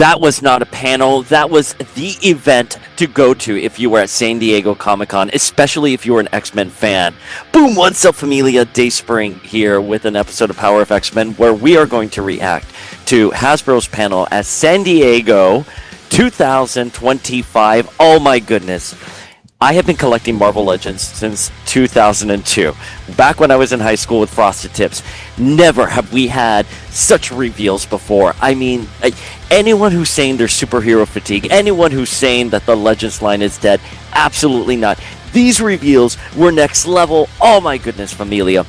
That was not a panel. That was the event to go to if you were at San Diego Comic-Con, especially if you were an X-Men fan. Boom, what's up, familia? Dayspring here with an episode of Power of X-Men where we are going to react to Hasbro's panel at San Diego 2025. Oh my goodness. I have been collecting Marvel Legends since 2002, back when I was in high school with Frosted Tips. Never have we had such reveals before. I mean, anyone who's saying there's superhero fatigue, anyone who's saying that the Legends line is dead, absolutely not. These reveals were next level. Oh my goodness, familia.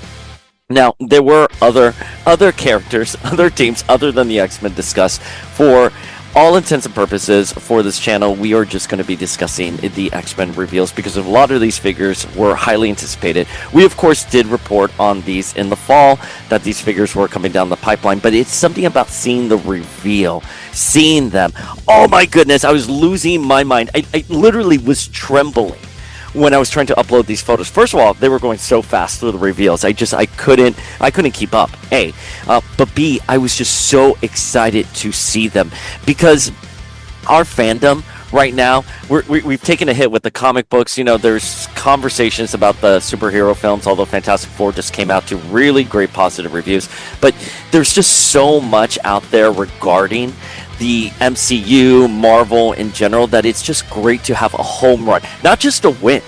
Now, there were other characters, other teams other than the X-Men discussed. For all intents and purposes, for this channel, we are just going to be discussing the X-Men reveals because a lot of these figures were highly anticipated. We, of course, did report on these in the fall, that these figures were coming down the pipeline, but it's something about seeing the reveal, seeing them. Oh my goodness, I was losing my mind. I literally was trembling when I was trying to upload these photos. First of all, they were going so fast through the reveals. I couldn't keep up. A, but B, I was just so excited to see them because our fandom right now, we've taken a hit with the comic books. You know, there's conversations about the superhero films, although Fantastic Four just came out to really great positive reviews. But there's just so much out there regarding the MCU, Marvel in general, that it's just great to have a home run. Not just a win,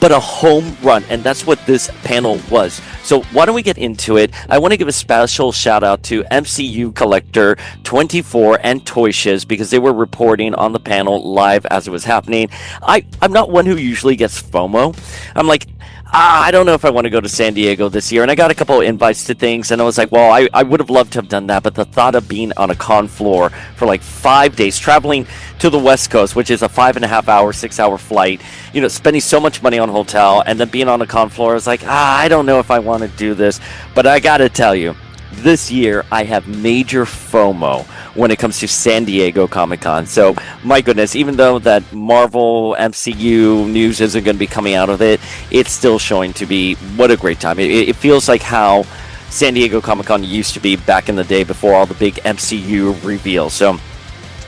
but a home run, and that's what this panel was. So why don't we get into it? I want to give a special shout out to MCU Collector 24 and Toy Shiz because they were reporting on the panel live as it was happening. I'm not one who usually gets FOMO. I'm like, I don't know if I want to go to San Diego this year. And I got a couple of invites to things, and I was like, well, I would have loved to have done that. But the thought of being on a con floor for like 5 days, traveling to the West Coast, which is a 5.5 hour, 6 hour flight, you know, spending so much money on hotel, and then being on a con floor, I was like, I don't know if I want to do this. But I got to tell you, this year I have major FOMO when it comes to San Diego Comic-Con. So my goodness, even though that Marvel MCU news isn't going to be coming out of it, it's still showing to be what a great time. It feels like how San Diego Comic-Con used to be back in the day before all the big MCU reveals. So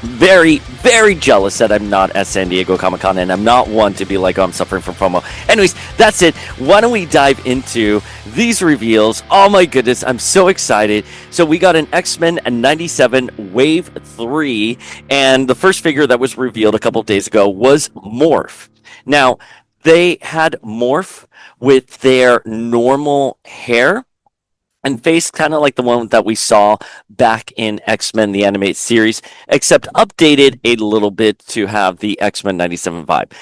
very, very jealous that I'm not at San Diego Comic-Con, and I'm not one to be like, oh, I'm suffering from FOMO. Anyways, that's it. Why don't we dive into these reveals? Oh my goodness, I'm so excited. So we got an X-Men 97 Wave 3, and the first figure that was revealed a couple of days ago was Morph. Now, they had Morph with their normal hair and face, kind of like the one that we saw back in X-Men the animated series, except updated a little bit to have the X-Men 97 vibe.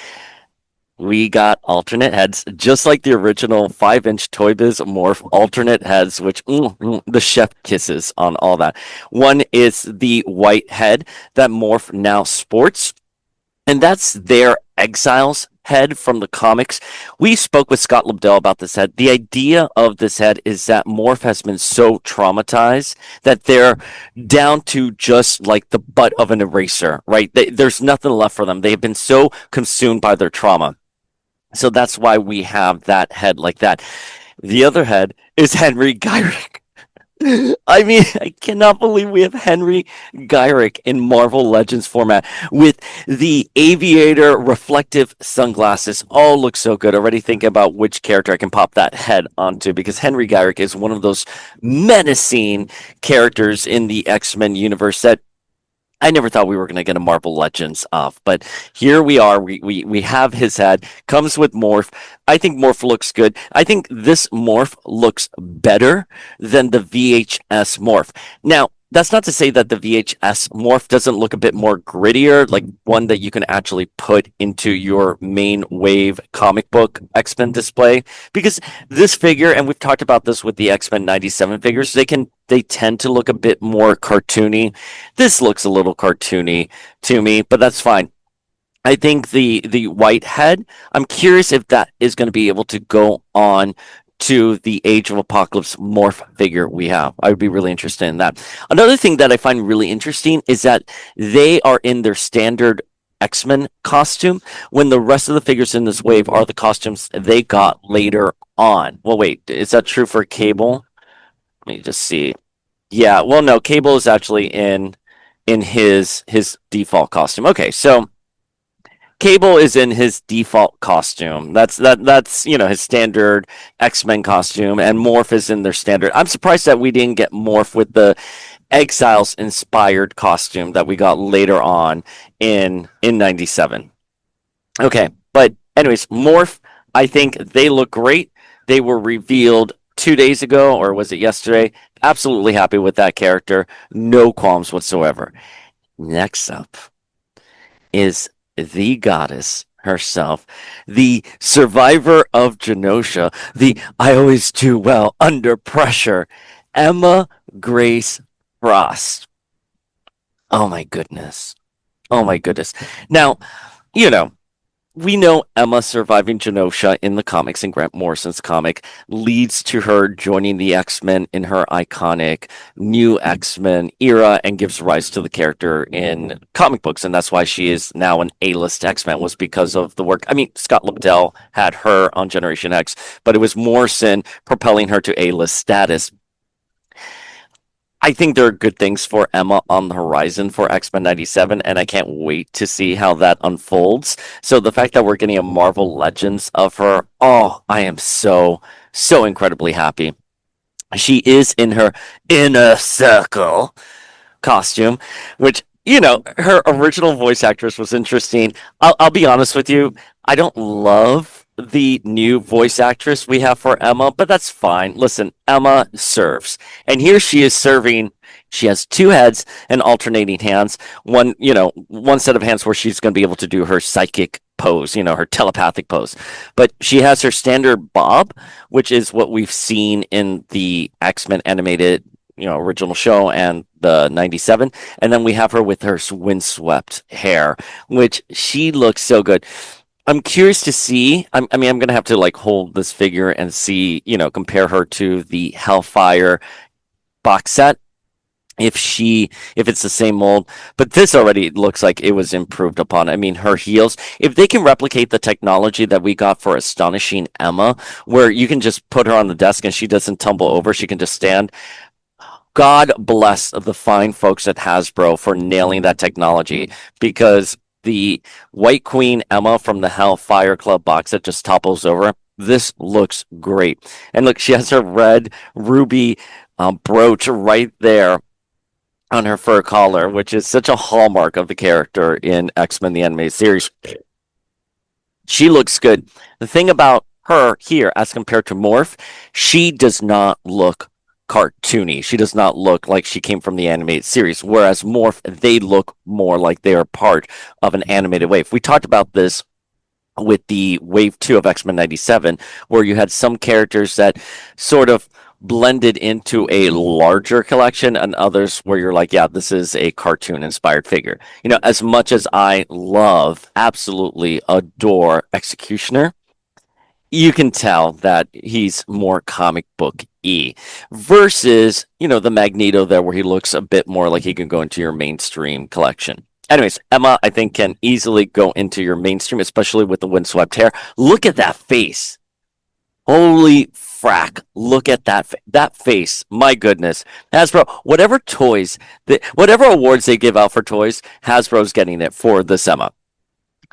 We got alternate heads, just like the original 5-inch Toy Biz Morph alternate heads, which the chef kisses on all that. One is the white head that Morph now sports, and that's their Exiles head from the comics. We spoke with Scott Lobdell about this head. The idea of this head is that Morph has been so traumatized that they're down to just like the butt of an eraser, right? There's nothing left for them. They've been so consumed by their trauma. So that's why we have that head like that. The other head is Henry Gyrick. I mean, I cannot believe we have Henry Gyrick in Marvel Legends format with the aviator reflective sunglasses. Oh, looks so good. Already thinking about which character I can pop that head onto because Henry Gyrick is one of those menacing characters in the X-Men universe that I never thought we were going to get a Marvel Legends of, but here we are. We have his head. Comes with Morph. I think Morph looks good. I think this Morph looks better than the VHS Morph. Now, that's not to say that the VHS Morph doesn't look a bit more grittier, like one that you can actually put into your main wave comic book X-Men display. Because this figure, and we've talked about this with the X-Men 97 figures, they tend to look a bit more cartoony. This looks a little cartoony to me, but that's fine. I think the white head, I'm curious if that is going to be able to go on to the Age of Apocalypse Morph figure we have. I would be really interested in that. Another thing that I find really interesting is that they are in their standard X-Men costume when the rest of the figures in this wave are the costumes they got later on. Well, wait, is that true for Cable? Let me just see. Yeah, well, no, Cable is actually in in his default costume. Okay, so Cable is in his default costume. That's his standard X-Men costume, and Morph is in their standard. I'm surprised that we didn't get Morph with the Exiles inspired costume that we got later on in '97. Okay, but anyways, Morph, I think they look great. They were revealed 2 days ago, or was it yesterday? Absolutely happy with that character. No qualms whatsoever. Next up is the goddess herself, the survivor of Genosha, the I always do well under pressure, Emma Grace Frost. Oh my goodness. Oh my goodness. Now, you know, we know Emma surviving Genosha in the comics, in Grant Morrison's comic, leads to her joining the X-Men in her iconic new X-Men era and gives rise to the character in comic books. And that's why she is now an A-list X-Men, was because of the work. I mean, Scott Lobdell had her on Generation X, but it was Morrison propelling her to A-list status. I think there are good things for Emma on the horizon for X-Men '97, and I can't wait to see how that unfolds. So the fact that we're getting a Marvel Legends of her, oh, I am so incredibly happy. She is in her inner circle costume, which, her original voice actress was interesting. I'll be honest with you, I don't love the new voice actress we have for Emma, but that's fine. Listen, Emma serves. And here she is serving. She has two heads and alternating hands. One set of hands where she's going to be able to do her psychic pose, her telepathic pose. But she has her standard bob, which is what we've seen in the X-Men animated original show and the '97, and then we have her with her windswept hair, which she looks so good. I'm curious to see. I'm gonna have to like hold this figure and see, compare her to the Hellfire box set if it's the same mold. But this already looks like it was improved upon. I mean, her heels, if they can replicate the technology that we got for Astonishing Emma, where you can just put her on the desk and she doesn't tumble over, she can just stand. God bless the fine folks at Hasbro for nailing that technology, because the White Queen Emma from the Hellfire Club box that just topples over, this looks great. And look, she has her red ruby brooch right there on her fur collar, which is such a hallmark of the character in X-Men the Animated Series. She looks good. The thing about her here, as compared to Morph, she does not look cartoony. She does not look like she came from the animated series, whereas Morph, they look more like they are part of an animated wave. We talked about this with the Wave 2 of X-Men '97, where you had some characters that sort of blended into a larger collection and others where you're like, yeah, this is a cartoon inspired figure. As much as I love, absolutely adore Executioner, you can tell that he's more comic book versus, the Magneto there, where he looks a bit more like he can go into your mainstream collection. Anyways, Emma, I think, can easily go into your mainstream, especially with the windswept hair. Look at that face. Holy frack. Look at that face. My goodness. Hasbro, whatever awards they give out for toys, Hasbro's getting it for this Emma.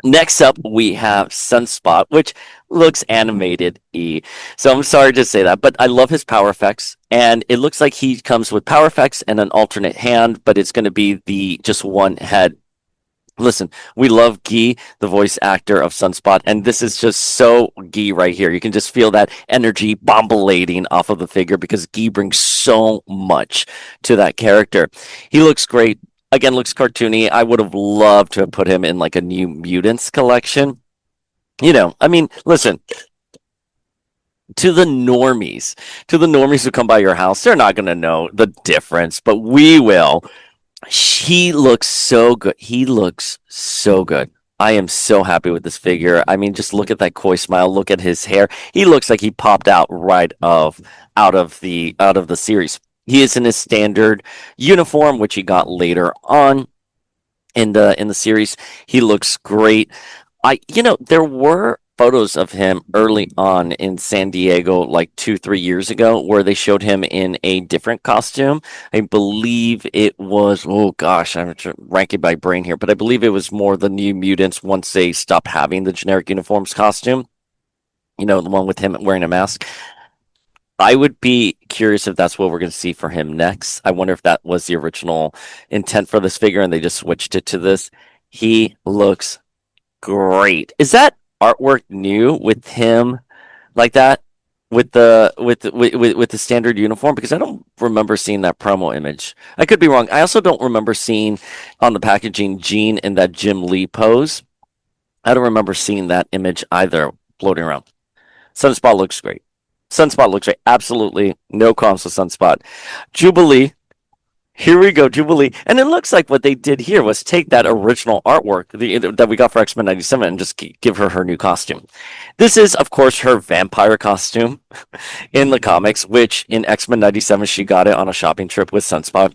Next up, we have Sunspot, which looks animated So I'm sorry to say that, but I love his power effects, and it looks like he comes with power effects and an alternate hand, but it's going to be the just one head. Listen, we love Guy, the voice actor of Sunspot, and this is just so Guy right here. You can just feel that energy bombulating off of the figure, because Guy brings so much to that character. He looks great. Again, looks cartoony. I would have loved to have put him in like a New Mutants collection. Listen, to the normies who come by your house, they're not going to know the difference, but we will. He looks so good. He looks so good. I am so happy with this figure. I mean, just look at that coy smile. Look at his hair. He looks like he popped out out of the series. He is in his standard uniform, which he got later on in the series. He looks great. There were photos of him early on in San Diego, like 2, 3 years ago, where they showed him in a different costume. I believe it was, oh gosh, ranking by brain here, but I believe it was more the New Mutants once they stopped having the generic uniforms costume. The one with him wearing a mask. I would be curious if that's what we're going to see for him next. I wonder if that was the original intent for this figure and they just switched it to this. He looks great. Is that artwork new with him like that with the standard uniform? Because I don't remember seeing that promo image. I could be wrong. I also don't remember seeing on the packaging Gene in that Jim Lee pose. I don't remember seeing that image either floating around. Sunspot looks great. Sunspot looks great. Absolutely no qualms with Sunspot. Jubilee. Here we go, Jubilee. And it looks like what they did here was take that original artwork that we got for X-Men 97 and just give her new costume. This is, of course, her vampire costume in the comics, which in X-Men 97, she got it on a shopping trip with Sunspot.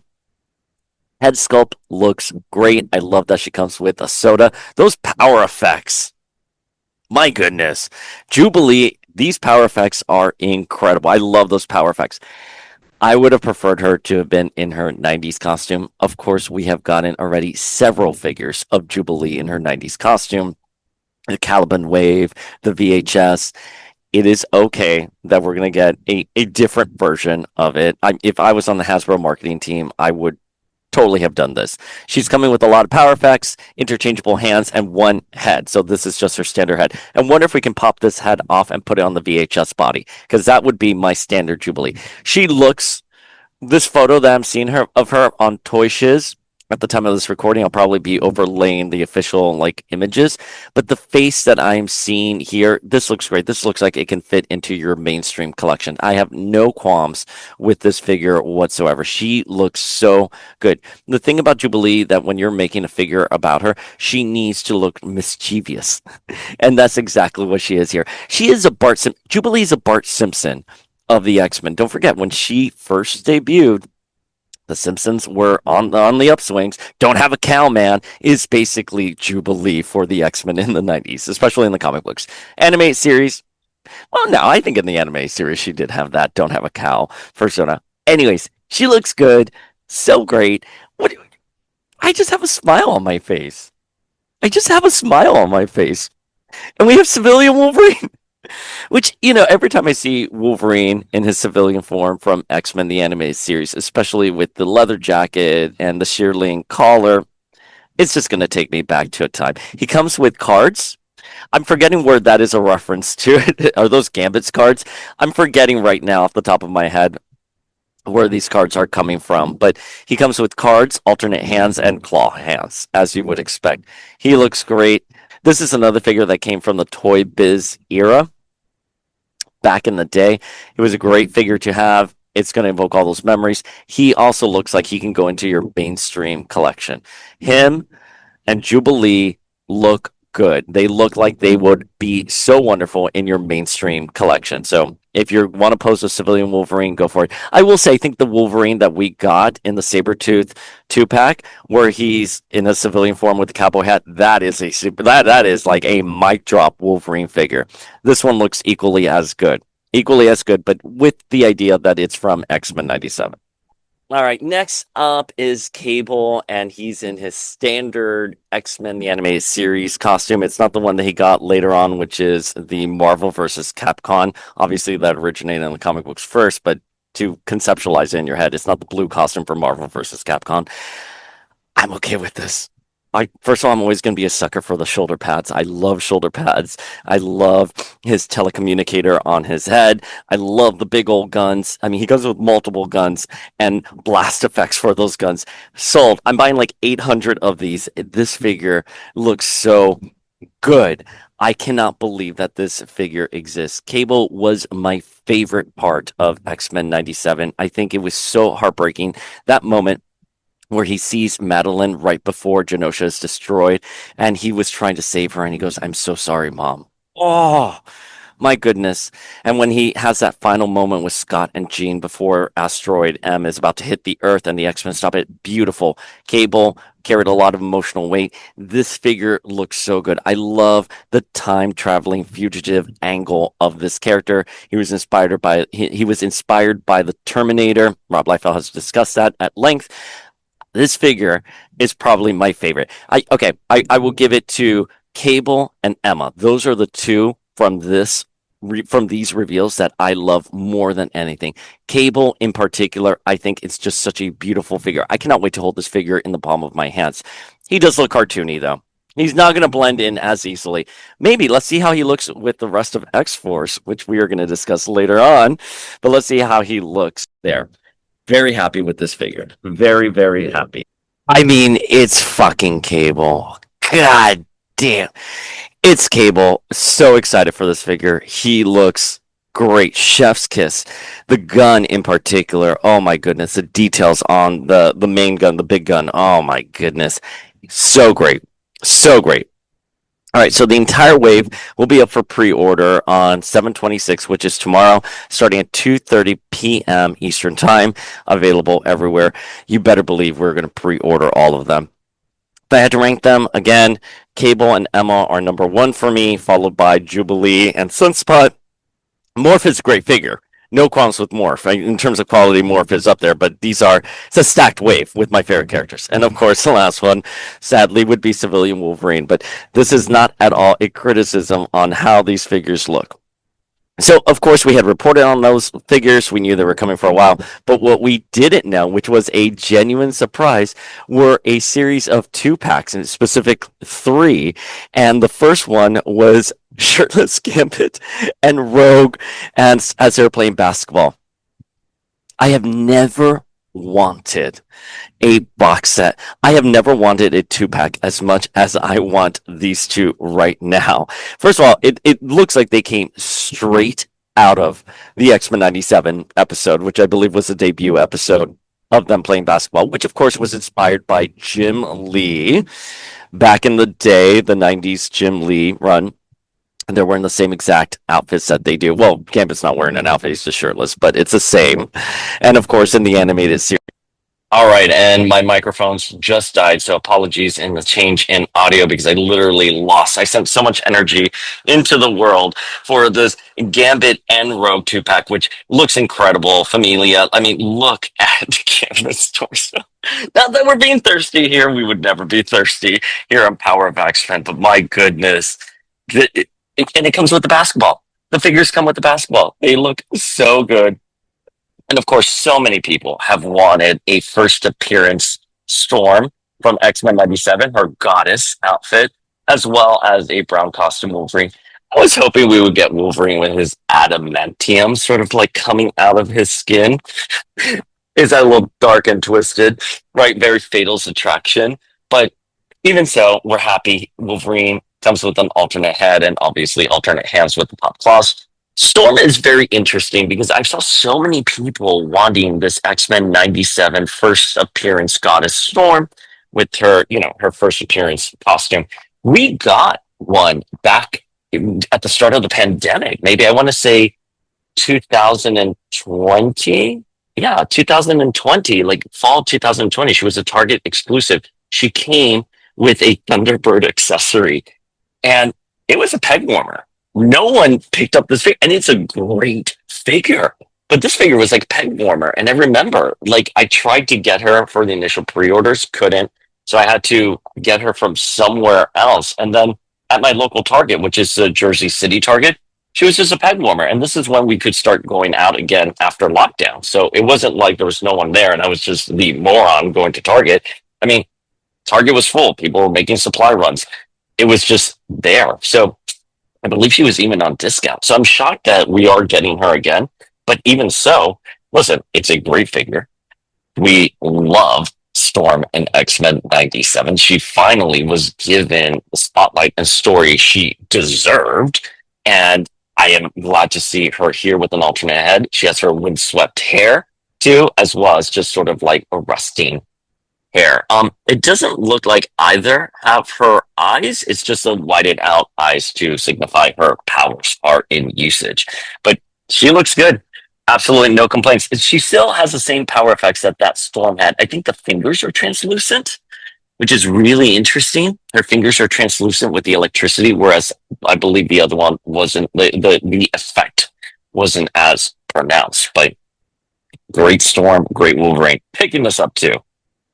Head sculpt looks great. I love that she comes with a soda. Those power effects. My goodness. Jubilee, these power effects are incredible. I love those power effects. I would have preferred her to have been in her 90s costume. Of course, we have gotten already several figures of Jubilee in her 90s costume. The Caliban Wave, the VHS. It is okay that we're going to get a different version of it. If I was on the Hasbro marketing team, I would totally have done this. She's coming with a lot of power effects, interchangeable hands, and one head. So this is just her standard head. And wonder if we can pop this head off and put it on the VHS body, because that would be my standard Jubilee. She looks, this photo that I'm seeing of her on Toy Shiz at the time of this recording, I'll probably be overlaying the official images, but the face that I'm seeing here, this looks great. This looks like it can fit into your mainstream collection. I have no qualms with this figure whatsoever. She looks so good. The thing about Jubilee, that when you're making a figure about her, she needs to look mischievous, and that's exactly what she is here. She is Jubilee is a Bart Simpson of the X-Men. Don't forget, when she first debuted, the Simpsons were on the upswings. Don't Have a Cow Man is basically Jubilee for the X-Men in the 90s, especially in the comic books. Anime series, well, no, I think in the anime series she did have that Don't Have a Cow persona. Anyways, she looks good. So great. I just have a smile on my face. I just have a smile on my face. And we have civilian Wolverine. Which, every time I see Wolverine in his civilian form from X-Men, the anime series, especially with the leather jacket and the shearling collar, it's just going to take me back to a time. He comes with cards. I'm forgetting where that is a reference to. Are those Gambit's cards? I'm forgetting right now off the top of my head where these cards are coming from. But he comes with cards, alternate hands, and claw hands, as you would expect. He looks great. This is another figure that came from the Toy Biz era. Back in the day, it was a great figure to have. It's going to evoke all those memories. He also looks like he can go into your mainstream collection. Him and Jubilee look good. They look like they would be so wonderful in your mainstream collection. So if you want to pose a civilian Wolverine, go for it. I will say, I think the Wolverine that we got in the Sabretooth 2-pack, where he's in a civilian form with the cowboy hat, that is like a mic drop Wolverine figure. This one looks equally as good, but with the idea that it's from X-Men 97. All right, next up is Cable, and he's in his standard X-Men the Animated Series costume. It's not the one that he got later on, which is the Marvel versus Capcom. Obviously, that originated in the comic books first, but to conceptualize it in your head, it's not the blue costume for Marvel versus Capcom. I'm okay with this. First of all, I'm always going to be a sucker for the shoulder pads. I love shoulder pads. I love his telecommunicator on his head. I love the big old guns. I mean, he goes with multiple guns and blast effects for those guns. Sold. I'm buying like 800 of these. This figure looks so good. I cannot believe that this figure exists. Cable was my favorite part of X-Men 97. I think it was so heartbreaking, that moment where he sees Madeline right before Genosha is destroyed, and he was trying to save her, and he goes, "I'm so sorry, Mom." Oh, My goodness. And when he has that final moment with Scott and Jean before asteroid M is about to hit the Earth and the X-Men stop it, beautiful. Cable carried a lot of emotional weight. This figure looks so good. I love the time traveling fugitive angle of this character. He was inspired by the Terminator. Rob Liefeld has discussed that at length. This figure is probably my favorite. I will give it to Cable and Emma. Those are the two from these reveals that I love more than anything. Cable in particular, I think it's just such a beautiful figure. I cannot wait to hold this figure in the palm of my hands. He does look cartoony though. He's not going to blend in as easily. Maybe let's see how he looks with the rest of X Force, which we are going to discuss later on. But let's see how he looks there. Very happy with this figure. Very, very happy. I mean, it's fucking Cable. God damn. It's Cable. So excited for this figure. He looks great. Chef's kiss. The gun in particular. Oh my goodness. The details on the main gun, the big gun. Oh my goodness. So great. So great. All right, so the entire wave will be up for pre-order on 7/26, which is tomorrow, starting at 2:30 p.m. Eastern Time, available everywhere. You better believe we're going to pre-order all of them. If I had to rank them, again, Cable and Emma are number one for me, followed by Jubilee and Sunspot. Morph is a great figure. No qualms with Morph. In terms of quality, Morph is up there, but it's a stacked wave with my favorite characters. And of course, the last one, sadly, would be Civilian Wolverine. But this is not at all a criticism on how these figures look. So, of course, we had reported on those figures. We knew they were coming for a while. But what we didn't know, which was a genuine surprise, were a series of 2-packs, in specific 3. And the first one was Shirtless Gambit and Rogue as they were playing basketball. I have never wanted a box set. I have never wanted a 2-pack as much as I want these two right now. First of all, it looks like they came straight out of the X-Men 97 episode, which I believe was the debut episode of them playing basketball, which of course was inspired by Jim Lee. Back in the day, the 90s Jim Lee run. And they're wearing the same exact outfits that they do. Well, Gambit's not wearing an outfit, he's just shirtless, but it's the same. And of course, in the animated series. All right, and my microphones just died, so apologies in the change in audio because I sent so much energy into the world for this Gambit and Rogue 2-pack, which looks incredible. Familia, I mean, look at Gambit's torso. Not that we're being thirsty here, we would never be thirsty here on Power of X-Men, but my goodness. And it comes with the basketball. The figures come with the basketball. They look so good. And of course, so many people have wanted a first appearance Storm from X-Men 97, her goddess outfit, as well as a brown costume Wolverine. I was hoping we would get Wolverine with his adamantium sort of like coming out of his skin. Is that a little dark and twisted, right? Very Fatal's attraction. But even so, we're happy Wolverine comes with an alternate head and obviously alternate hands with the pop claws. Storm is very interesting because I saw so many people wanting this X-Men 97 first appearance goddess Storm with her, her first appearance costume. We got one back at the start of the pandemic. Maybe I want to say 2020. Yeah, 2020, like fall 2020. She was a Target exclusive. She came with a Thunderbird accessory. And it was a peg warmer. No one picked up this figure, and it's a great figure. But this figure was like peg warmer. And I remember, I tried to get her for the initial pre-orders, couldn't. So I had to get her from somewhere else. And then at my local Target, which is the Jersey City Target, she was just a peg warmer. And this is when we could start going out again after lockdown. So it wasn't like there was no one there, and I was just the moron going to Target. I mean, Target was full. People were making supply runs. It was just there. So I believe she was even on discount. So I'm shocked that we are getting her again. But even so, listen, it's a great figure. We love Storm and X-Men 97. She finally was given the spotlight and story she deserved. And I am glad to see her here with an alternate head. She has her windswept hair too, as well as just sort of like a rusting hair. It doesn't look like either have her eyes. It's just a whited out eyes to signify her powers are in usage. But she looks good. Absolutely no complaints. She still has the same power effects that that storm had. I think the fingers are translucent, which is really interesting. Her fingers are translucent with the electricity, whereas I believe the other one wasn't. The effect wasn't as pronounced. But great storm, great Wolverine, picking this up too.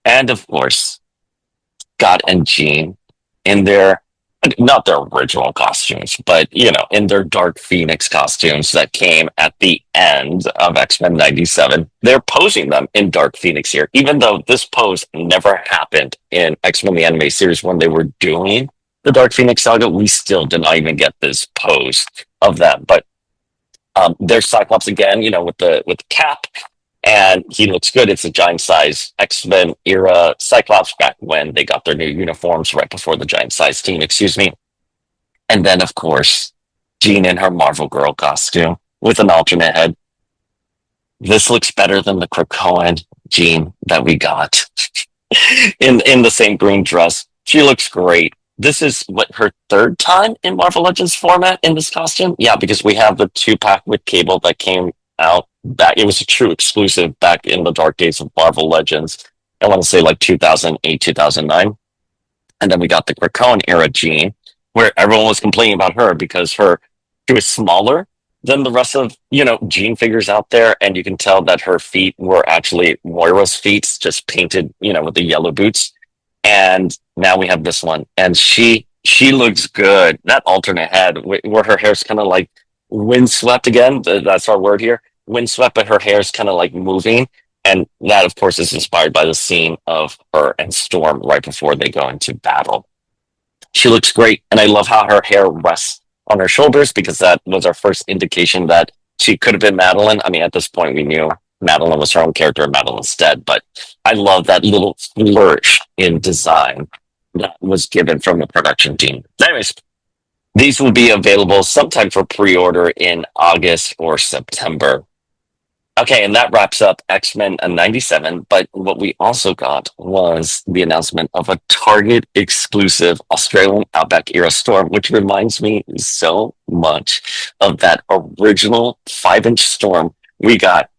And of course, Scott and Jean in their not their original costumes, but in their Dark Phoenix costumes that came at the end of X-Men 97. They're posing them in Dark Phoenix here, even though this pose never happened in X-Men the Anime Series when they were doing the Dark Phoenix saga. We still did not even get this pose of them. But there's Cyclops again, with the cap, and he looks good. It's a giant size X-Men era Cyclops back when they got their new uniforms right before the giant size team, excuse me. And then, of course, Jean in her Marvel Girl costume with an alternate head. This looks better than the Krakoan Jean that we got in the same green dress. She looks great. This is what her third time in Marvel Legends format in this costume. Yeah, because we have the 2-pack with Cable that came out back. It was a true exclusive back in the dark days of Marvel Legends. I want to say like 2008, 2009. And then we got the Krakoan era Jean, where everyone was complaining about her because she was smaller than the rest of, Jean figures out there. And you can tell that her feet were actually Moira's feet, just painted, with the yellow boots. And now we have this one, and she looks good. That alternate head, where her hair's kind of like windswept again. That's our word here, windswept, but her hair's kind of like moving, and that, of course, is inspired by the scene of her and Storm right before they go into battle. She looks great, and I love how her hair rests on her shoulders because that was our first indication that she could have been Madeline. I mean, at this point, we knew Madeline was her own character, Madeline's dead, but I love that little flourish in design that was given from the production team. Anyways, these will be available sometime for pre-order in August or September. Okay, and that wraps up X-Men 97, but what we also got was the announcement of a Target exclusive Australian Outback era storm, which reminds me so much of that original 5-inch storm we got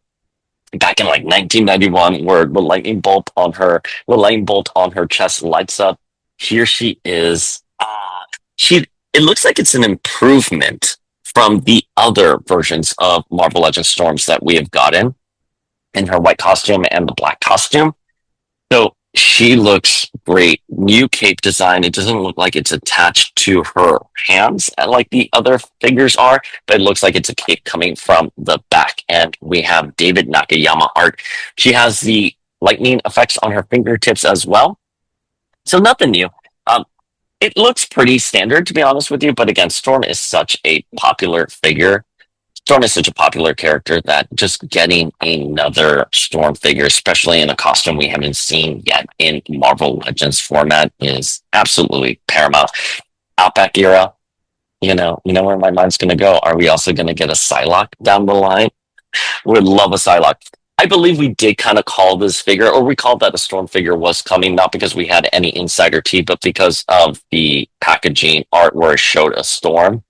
back in like 1991, where the lightning bolt on her chest lights up. Here she is. It looks like it's an improvement from the other versions of Marvel Legends Storms that we have gotten in her white costume and the black costume. So she looks great. New cape design. It doesn't look like it's attached to her hands like the other figures are, but it looks like it's a cape coming from the back. And we have David Nakayama art. She has the lightning effects on her fingertips as well. So nothing new. It looks pretty standard, to be honest with you. But again, Storm is such a popular figure. Storm is such a popular character that just getting another Storm figure, especially in a costume we haven't seen yet in Marvel Legends format, is absolutely paramount. Outback era, where my mind's going to go. Are we also going to get a Psylocke down the line? Would love a Psylocke. I believe we did kind of call this figure, or we called that a Storm figure was coming, not because we had any insider tea, but because of the packaging art where it showed a Storm.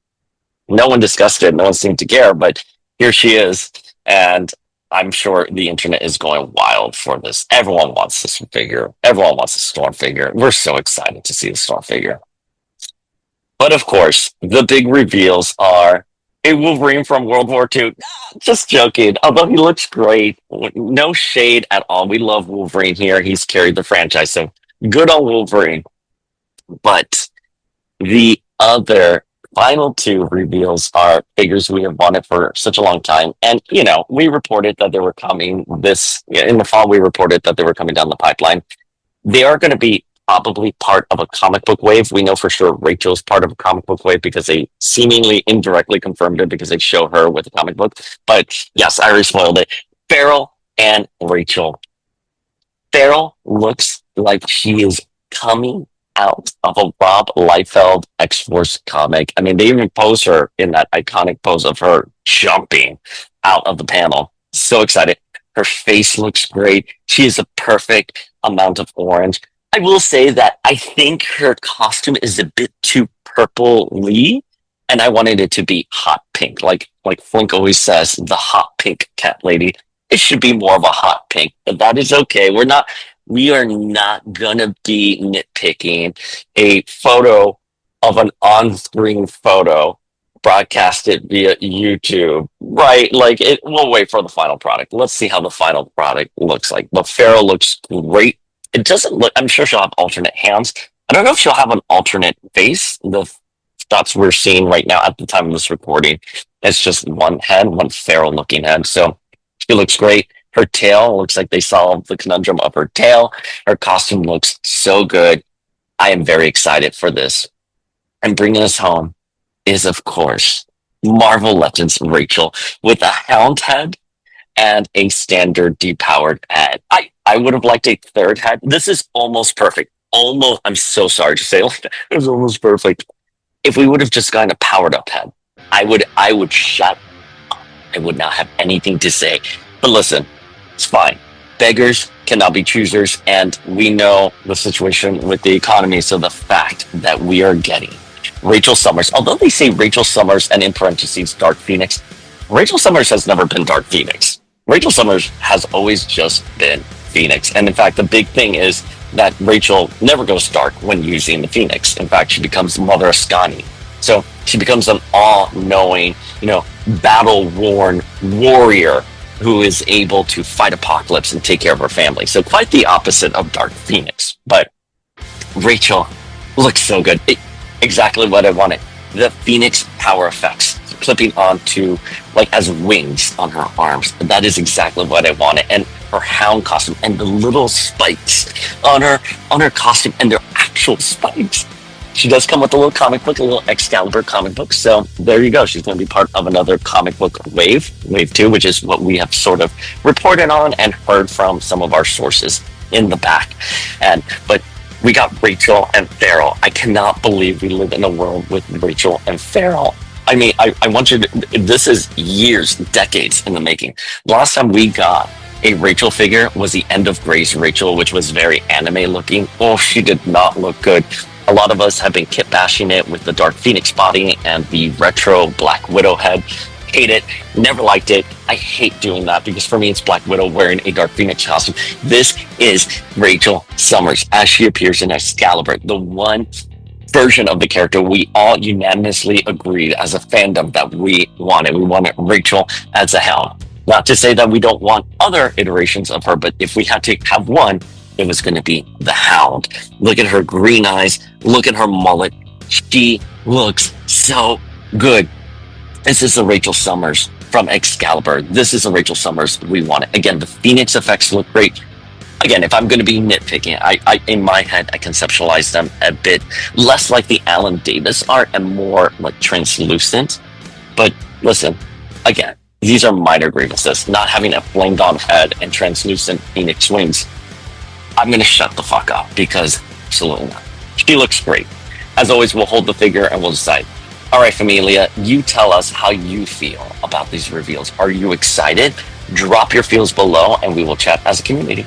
No one discussed it. No one seemed to care, but here she is. And I'm sure the internet is going wild for this. Everyone wants this figure. Everyone wants a Storm figure. We're so excited to see the Storm figure. But of course, the big reveals are a Wolverine from World War II. Just joking. Although he looks great. No shade at all. We love Wolverine here. He's carried the franchise. So good on Wolverine. But the other final two reveals are figures we have wanted for such a long time. And, we reported that they were coming in the fall, we reported that they were coming down the pipeline. They are going to be probably part of a comic book wave. We know for sure Rachel's part of a comic book wave because they seemingly indirectly confirmed it because they show her with a comic book. But yes, I already spoiled it. Farrell and Rachel. Farrell looks like she is coming out of a Rob Liefeld X-Force comic. I mean, they even pose her in that iconic pose of her jumping out of the panel. So excited. Her face looks great. She is a perfect amount of orange. I will say that I think her costume is a bit too purpley, and I wanted it to be hot pink. Like Flink always says, the hot pink cat lady. It should be more of a hot pink, but that is okay. We are not gonna be nitpicking a photo of an on-screen photo broadcasted via YouTube, right? Like it. We'll wait for the final product. Let's see how the final product looks like. But Farrell looks great. It doesn't look. I'm sure she'll have alternate hands. I don't know if she'll have an alternate face. The shots we're seeing right now at the time of this recording, it's just one head, one Farrell-looking head. So she looks great. Her tail looks like they solved the conundrum of her tail. Her costume looks so good. I am very excited for this. And bringing us home is, of course, Marvel Legends Rachel with a hound head and a standard depowered head. I would have liked a third head. This is almost perfect. Almost, I'm so sorry to say it like that. It was almost perfect. If we would have just gotten a powered up head, I would shut up. I would not have anything to say. But listen, it's fine. Beggars cannot be choosers, and we know the situation with the economy. So the fact that we are getting Rachel Summers, although they say Rachel Summers and in parentheses Dark Phoenix, Rachel Summers has never been Dark Phoenix. Rachel Summers has always just been Phoenix. And in fact, the big thing is that Rachel never goes dark when using the Phoenix. In fact, she becomes Mother Ascani. So she becomes an all-knowing, battle-worn warrior who is able to fight Apocalypse and take care of her family. So quite the opposite of Dark Phoenix. But Rachel looks so good. Exactly what I wanted. The Phoenix power effects clipping onto like as wings on her arms. That is exactly what I wanted. And her hound costume and the little spikes on her costume, and they're actual spikes. She does come with a little comic book, a little Excalibur comic book. So there you go. She's going to be part of another comic book wave 2, which is what we have sort of reported on and heard from some of our sources in the back. But we got Rachel and Farrell. I cannot believe we live in a world with Rachel and Farrell. I mean, I want you to, this is years, decades in the making. Last time we got a Rachel figure was the End of Gray's Rachel, which was very anime looking. Oh, she did not look good. A lot of us have been kit bashing it with the Dark Phoenix body and the retro Black Widow head. Hate it, never liked it. I hate doing that because for me it's Black Widow wearing a Dark Phoenix costume. This is Rachel Summers as she appears in Excalibur, the one version of the character we all unanimously agreed as a fandom that we wanted. We wanted Rachel as a hound. Not to say that we don't want other iterations of her, but if we had to have one, it was going to be the hound. Look at her green eyes. Look at her mullet. She looks so good. This is the Rachel Summers from Excalibur. This is the Rachel Summers we wanted. Again, the Phoenix effects look great. Again, if I'm going to be nitpicking, I in my head, I conceptualize them a bit less like the Alan Davis art and more like translucent. But listen, again, these are minor grievances. Not having a flamed on head and translucent Phoenix wings. I'm going to shut the fuck up because absolutely not. She looks great. As always, we'll hold the figure and we'll decide. All right, Familia, you tell us how you feel about these reveals. Are you excited? Drop your feels below and we will chat as a community.